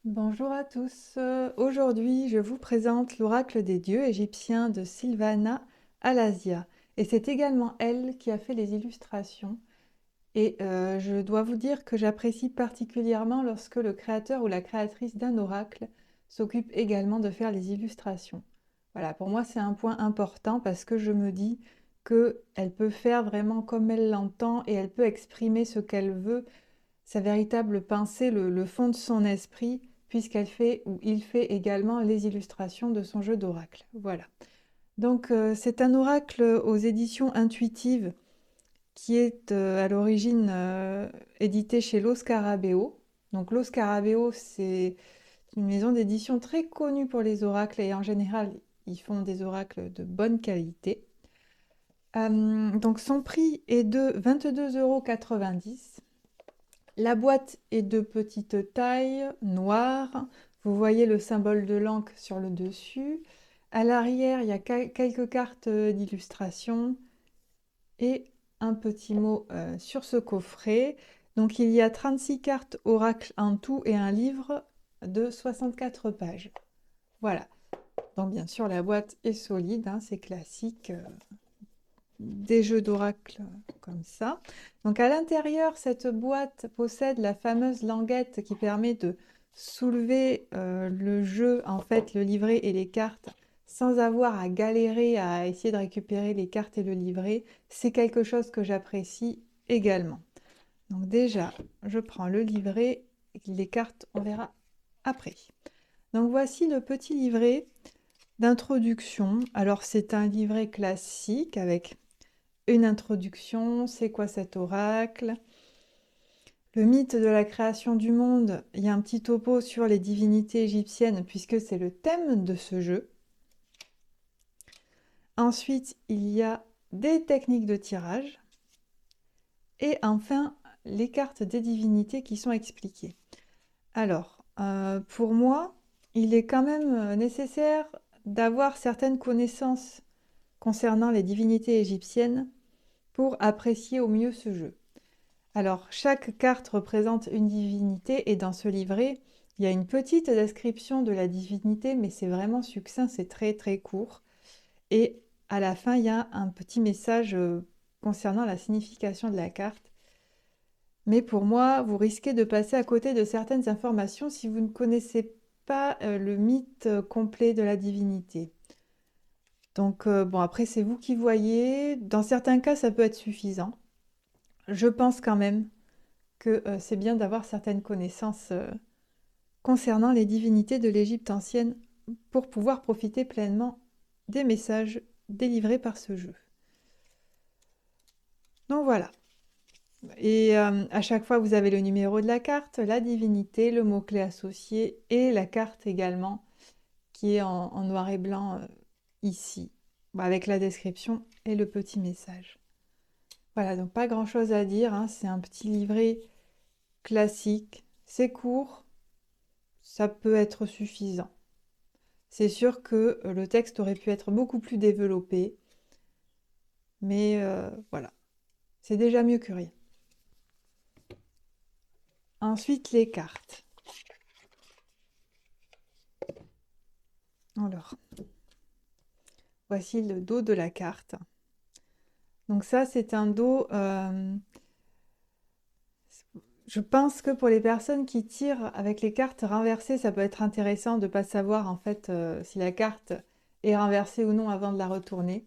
Bonjour à tous. Aujourd'hui, je vous présente l'oracle des dieux égyptiens de Sylvana Alasia. Et c'est également elle qui a fait les illustrations. Et je dois vous dire que j'apprécie particulièrement lorsque le créateur ou la créatrice d'un oracle s'occupe également de faire les illustrations. Voilà, pour moi, c'est un point important parce que je me dis qu'elle peut faire vraiment comme elle l'entend et elle peut exprimer ce qu'elle veut, sa véritable pensée, le fond de son esprit, puisqu'elle fait ou il fait également les illustrations de son jeu d'oracle. Voilà. Donc c'est un oracle aux éditions intuitives qui est à l'origine édité chez Lo Scarabeo. Donc Lo Scarabeo, c'est une maison d'édition très connue pour les oracles et en général, ils font des oracles de bonne qualité. Donc son prix est de 22,90 €. La boîte est de petite taille, noire. Vous voyez le symbole de l'encre sur le dessus. À l'arrière, il y a quelques cartes d'illustration et un petit mot sur ce coffret. Donc il y a 36 cartes oracle en tout et un livre de 64 pages. Voilà. Donc bien sûr, la boîte est solide, hein, c'est classique. Des jeux d'oracle comme ça. Donc à l'intérieur, cette boîte possède la fameuse languette qui permet de soulever le jeu, en fait, le livret et les cartes, sans avoir à galérer à essayer de récupérer les cartes et le livret. C'est quelque chose que j'apprécie également. Donc déjà, je prends le livret, et les cartes, on verra après. Donc voici le petit livret d'introduction. Alors c'est un livret classique avec une introduction, c'est quoi cet oracle? Le mythe de la création du monde, il y a un petit topo sur les divinités égyptiennes puisque c'est le thème de ce jeu. Ensuite, il y a des techniques de tirage. Et enfin, les cartes des divinités qui sont expliquées. Alors, pour moi, il est quand même nécessaire d'avoir certaines connaissances concernant les divinités égyptiennes pour apprécier au mieux ce jeu. Alors, chaque carte représente une divinité et dans ce livret, il y a une petite description de la divinité, mais c'est vraiment succinct, c'est très très court. Et à la fin, il y a un petit message concernant la signification de la carte. Mais pour moi, vous risquez de passer à côté de certaines informations si vous ne connaissez pas le mythe complet de la divinité. Donc, bon, après, c'est vous qui voyez. Dans certains cas, ça peut être suffisant. Je pense quand même que c'est bien d'avoir certaines connaissances concernant les divinités de l'Égypte ancienne pour pouvoir profiter pleinement des messages délivrés par ce jeu. Donc voilà. Et à chaque fois, vous avez le numéro de la carte, la divinité, le mot-clé associé et la carte également qui est en noir et blanc ici, avec la description et le petit message. Voilà, donc pas grand-chose à dire, hein, c'est un petit livret classique, c'est court, ça peut être suffisant. C'est sûr que le texte aurait pu être beaucoup plus développé, mais voilà, c'est déjà mieux que rien. Ensuite, les cartes. Alors, voici le dos de la carte. Donc ça, c'est un dos, je pense que pour les personnes qui tirent avec les cartes renversées, ça peut être intéressant de ne pas savoir en fait si la carte est renversée ou non avant de la retourner.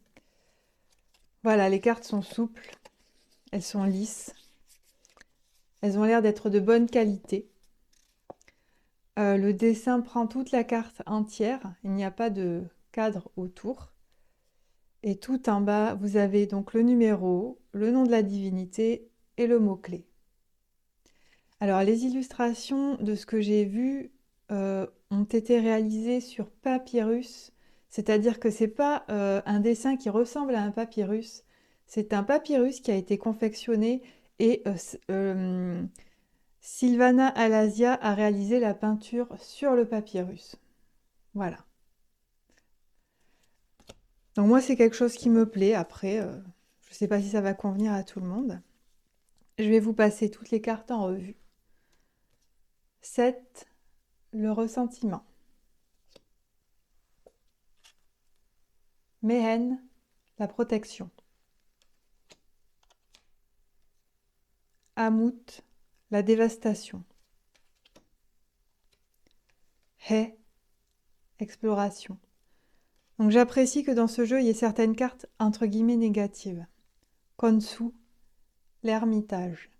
Voilà, les cartes sont souples, elles sont lisses, elles ont l'air d'être de bonne qualité. Le dessin prend toute la carte entière, il n'y a pas de cadre autour. Et tout en bas, vous avez donc le numéro, le nom de la divinité et le mot-clé. Alors, les illustrations de ce que j'ai vu ont été réalisées sur papyrus, c'est-à-dire que c'est pas un dessin qui ressemble à un papyrus, c'est un papyrus qui a été confectionné et Sylvana Alasia a réalisé la peinture sur le papyrus. Voilà. Donc moi, c'est quelque chose qui me plaît. Après, je ne sais pas si ça va convenir à tout le monde. Je vais vous passer toutes les cartes en revue. 7, le ressentiment. Mehen, la protection. Amut, la dévastation. He, exploration. Donc j'apprécie que dans ce jeu, il y ait certaines cartes entre guillemets négatives. Konsu, l'ermitage.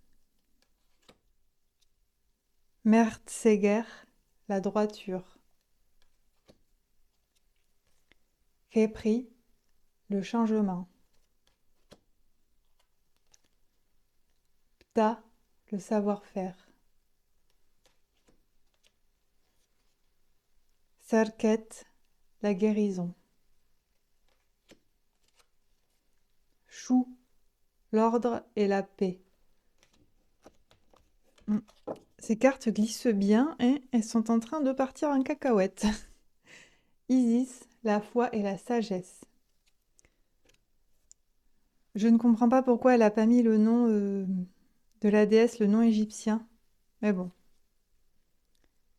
Mertseger, la droiture. Kepri, le changement. Pta, le savoir-faire. Serket, la guérison. Chou, l'ordre et la paix. Ces cartes glissent bien et elles sont en train de partir en cacahuète. Isis, la foi et la sagesse. Je ne comprends pas pourquoi elle n'a pas mis le nom de la déesse, le nom égyptien. Mais bon.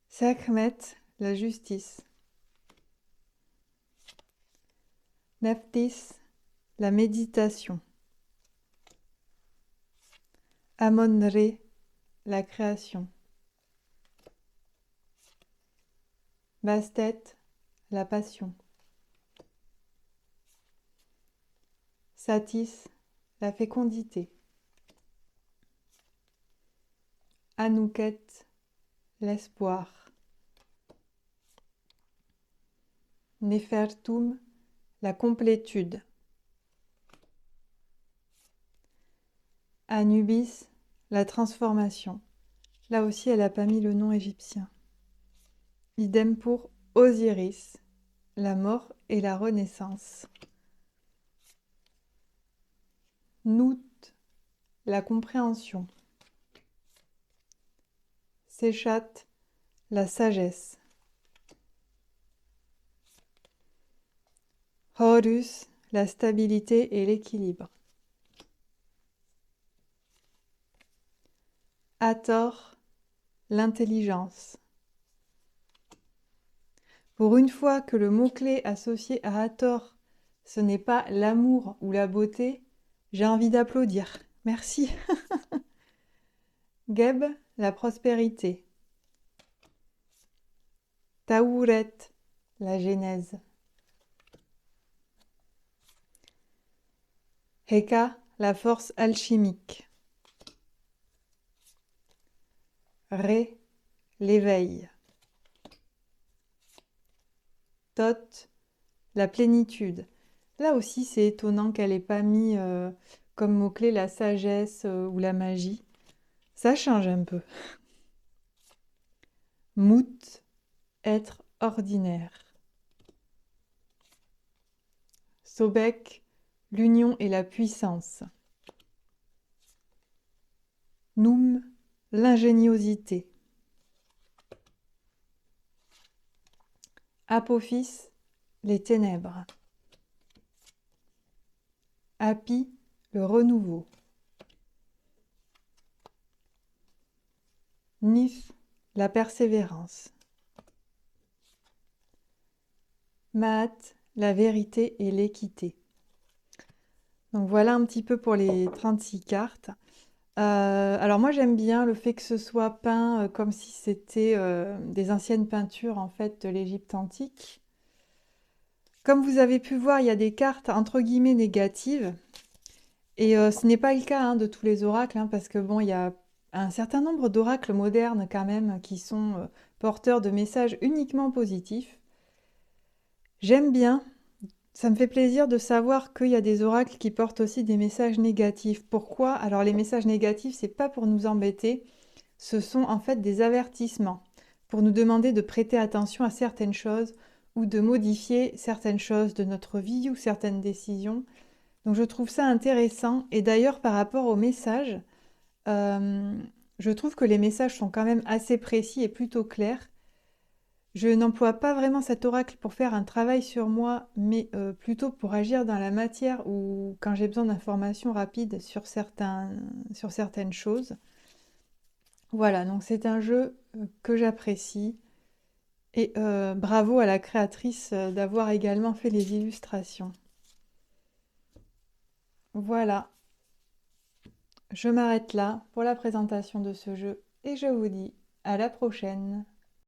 Sekhmet, la justice. Nephthys, la méditation. Amon-Ré, la création. Bastet, la passion. Satis, la fécondité. Anouket, l'espoir. Nefertum, la complétude. Anubis, la transformation. Là aussi, elle n'a pas mis le nom égyptien. Idem pour Osiris, la mort et la renaissance. Nout, la compréhension. Séchat, la sagesse. Horus, la stabilité et l'équilibre. Hathor, l'intelligence. Pour une fois que le mot-clé associé à Hathor, ce n'est pas l'amour ou la beauté, j'ai envie d'applaudir. Merci. Geb, la prospérité. Taouret, la genèse. Heka, la force alchimique. Ré, l'éveil. Tot, la plénitude. Là aussi, c'est étonnant qu'elle n'ait pas mis comme mot-clé la sagesse ou la magie. Ça change un peu. Mout, être ordinaire. Sobek, l'union et la puissance. Noum, l'ingéniosité. Apophis, les ténèbres. Hapi, le renouveau. Nif, la persévérance. Maat, la vérité et l'équité. Donc voilà un petit peu pour les 36 cartes. Alors moi j'aime bien le fait que ce soit peint comme si c'était des anciennes peintures en fait de l'Égypte antique. Comme vous avez pu voir, il y a des cartes entre guillemets négatives. Et ce n'est pas le cas de tous les oracles, parce que bon, il y a un certain nombre d'oracles modernes quand même qui sont porteurs de messages uniquement positifs. J'aime bien, ça me fait plaisir de savoir qu'il y a des oracles qui portent aussi des messages négatifs. Pourquoi? Alors les messages négatifs, c'est pas pour nous embêter, ce sont en fait des avertissements pour nous demander de prêter attention à certaines choses ou de modifier certaines choses de notre vie ou certaines décisions. Donc je trouve ça intéressant. Et d'ailleurs, par rapport aux messages, je trouve que les messages sont quand même assez précis et plutôt clairs. Je n'emploie pas vraiment cet oracle pour faire un travail sur moi, mais plutôt pour agir dans la matière ou quand j'ai besoin d'informations rapides sur certaines choses. Voilà, donc c'est un jeu que j'apprécie. Et bravo à la créatrice d'avoir également fait les illustrations. Voilà, je m'arrête là pour la présentation de ce jeu et je vous dis à la prochaine.